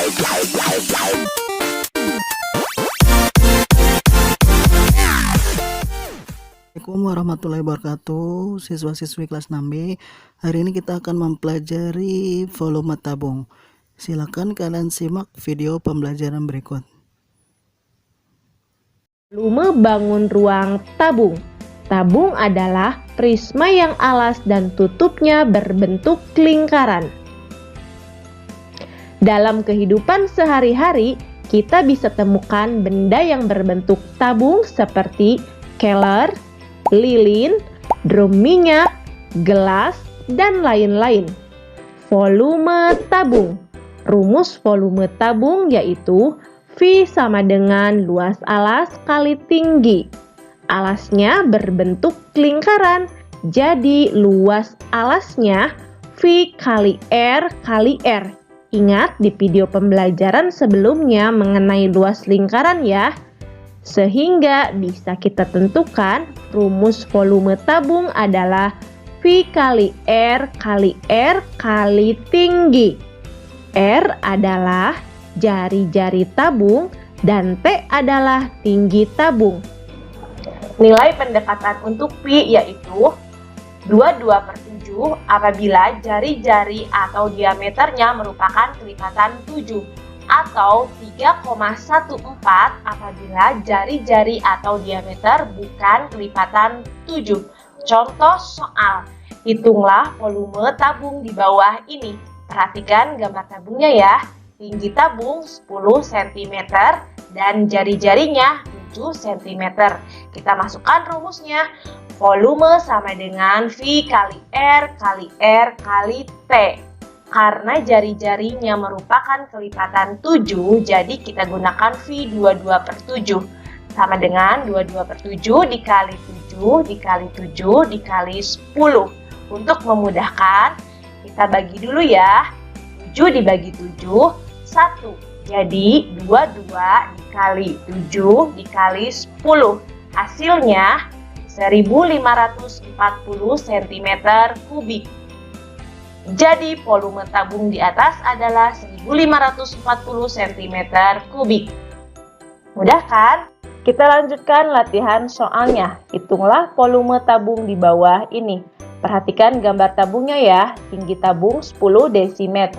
Assalamualaikum warahmatullahi wabarakatuh, siswa-siswi kelas 6B. Hari ini kita akan mempelajari volume tabung. Silakan kalian simak video pembelajaran berikut. Volume bangun ruang tabung. Tabung adalah prisma yang alas dan tutupnya berbentuk lingkaran. Dalam kehidupan sehari-hari, kita bisa temukan benda yang berbentuk tabung seperti keler, lilin, drum minyak, gelas, dan lain-lain. Volume tabung. Rumus volume tabung yaitu V sama dengan luas alas kali tinggi. Alasnya berbentuk lingkaran, jadi luas alasnya V kali R kali R. Ingat di video pembelajaran sebelumnya mengenai luas lingkaran ya. Sehingga bisa kita tentukan rumus volume tabung adalah V kali R kali tinggi. R adalah jari-jari tabung dan T adalah tinggi tabung. Nilai pendekatan untuk V yaitu 22/7 apabila jari-jari atau diameternya merupakan kelipatan 7 atau 3,14 apabila jari-jari atau diameter bukan kelipatan 7. Contoh soal, hitunglah volume tabung di bawah ini. Perhatikan gambar tabungnya ya. Tinggi tabung 10 cm dan jari-jarinya 7 cm. Kita masukkan rumusnya. Volume sama dengan V kali R kali T. Karena jari-jarinya merupakan kelipatan 7, jadi kita gunakan V 22/7. Sama dengan 22/7 dikali 7 dikali 7 dikali 10. Untuk memudahkan, kita bagi dulu ya. 7 dibagi 7, 1. Jadi 22 dikali 7 dikali 10. Hasilnya 1540 cm3. Jadi volume tabung di atas adalah 1540 cm3. Mudah kan? Kita lanjutkan latihan soalnya. Hitunglah volume tabung di bawah ini. Perhatikan gambar tabungnya ya. Tinggi tabung 10 dm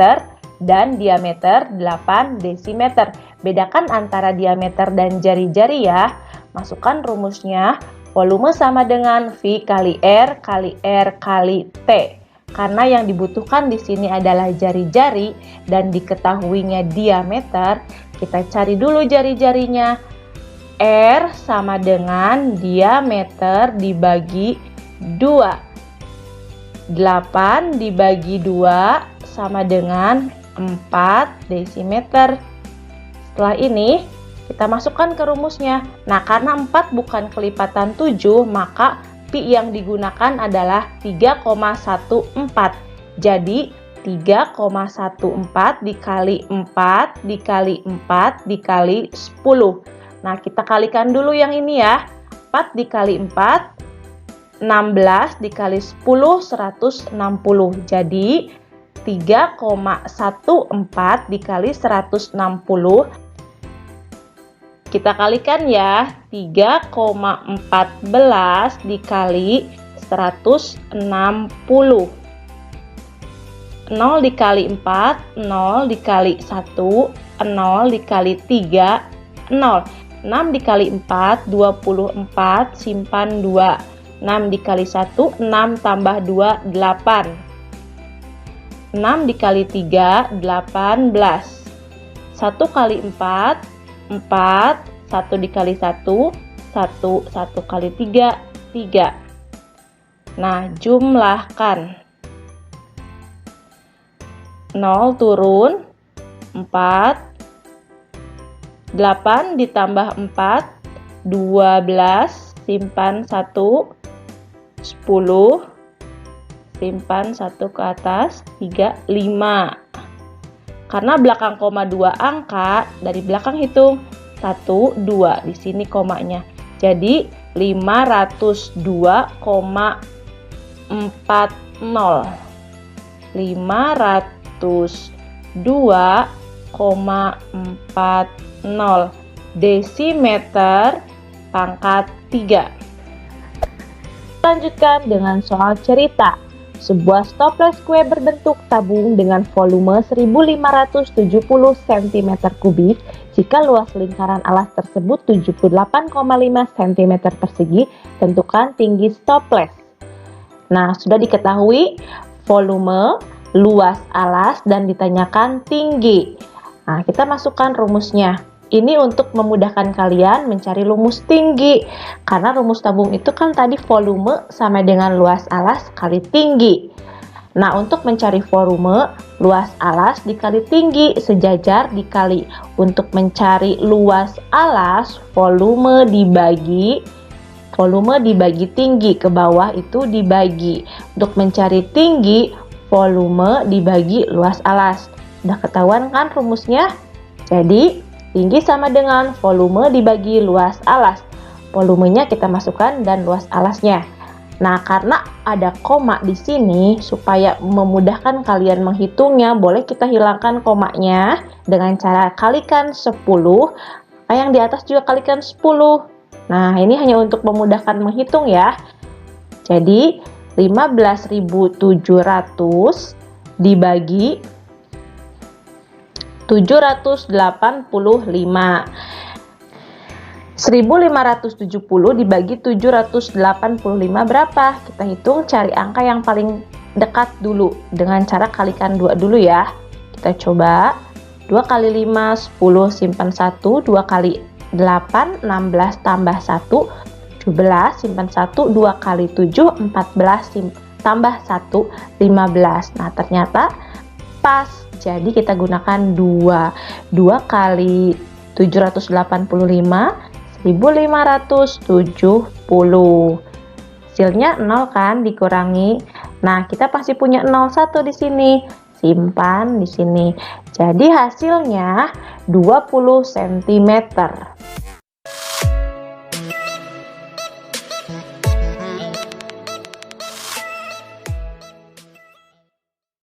dan diameter 8 dm. Bedakan antara diameter dan jari-jari ya. Masukkan rumusnya. Volume sama dengan V kali R kali T. Karena yang dibutuhkan di sini adalah jari-jari dan diketahuinya diameter, kita cari dulu jari-jarinya. R sama dengan diameter dibagi 2. 8 dibagi 2 sama dengan 4 desimeter. Setelah ini, kita masukkan ke rumusnya. Nah, karena 4 bukan kelipatan 7, maka Pi yang digunakan adalah 3,14. Jadi 3,14 dikali 4 dikali 4 dikali 10. Nah, kita kalikan dulu yang ini ya. 4 dikali 4, 16 dikali 10, 160. Jadi 3,14 dikali 160. Kita kalikan ya, 3,14 dikali 160. 0 dikali 4, 0 dikali 1, 0 dikali 3, 0. 6 dikali 4, 24, simpan 2. 6 dikali 1, 6 tambah 2, 8. 6 dikali 3, 18. 1 kali 4, 4, 1 dikali 1, 1, 1 kali 3, 3. Nah, jumlahkan. 0 turun, 4, 8 ditambah 4, 12, simpan 1, 10, simpan 1 ke atas, 3, 5. Karena belakang koma 2 angka, dari belakang hitung 1, 2. Di sini komanya. Jadi 502,40. 502,40 desimeter pangkat 3. Lanjutkan dengan soal cerita. Sebuah stoples kue berbentuk tabung dengan volume 1570 cm3 jika luas lingkaran alas tersebut 78,5 cm persegi, tentukan tinggi stoples. Nah, sudah diketahui volume, luas alas, dan ditanyakan tinggi. Nah, kita masukkan rumusnya. Ini untuk memudahkan kalian mencari rumus tinggi. Karena rumus tabung itu kan tadi volume sama dengan luas alas kali tinggi. Nah, untuk mencari volume, luas alas dikali tinggi, sejajar dikali. Untuk mencari luas alas, volume dibagi tinggi, ke bawah itu dibagi. Untuk mencari tinggi, volume dibagi luas alas. Sudah ketahuan kan rumusnya? Jadi, tinggi sama dengan volume dibagi luas alas. Volumenya kita masukkan dan luas alasnya. Nah, karena ada koma di sini, supaya memudahkan kalian menghitungnya, boleh kita hilangkan komanya dengan cara kalikan 10. Yang di atas juga kalikan 10. Nah, ini hanya untuk memudahkan menghitung ya. Jadi, 15.700 dibagi 785. 1570 dibagi 785 berapa? Kita hitung, cari angka yang paling dekat dulu dengan cara kalikan 2 dulu ya. Kita coba. 2 kali 5 10, simpan 1, 2 kali 8 16 tambah 1 17, simpan 1, 2 kali 7 14, tambah 1 15. Nah, ternyata pas. Jadi kita gunakan 2 kali 785, 1570. Hasilnya 0 kan, dikurangi. Nah, kita pasti punya 01 di sini. Simpan di sini. Jadi hasilnya 20 cm.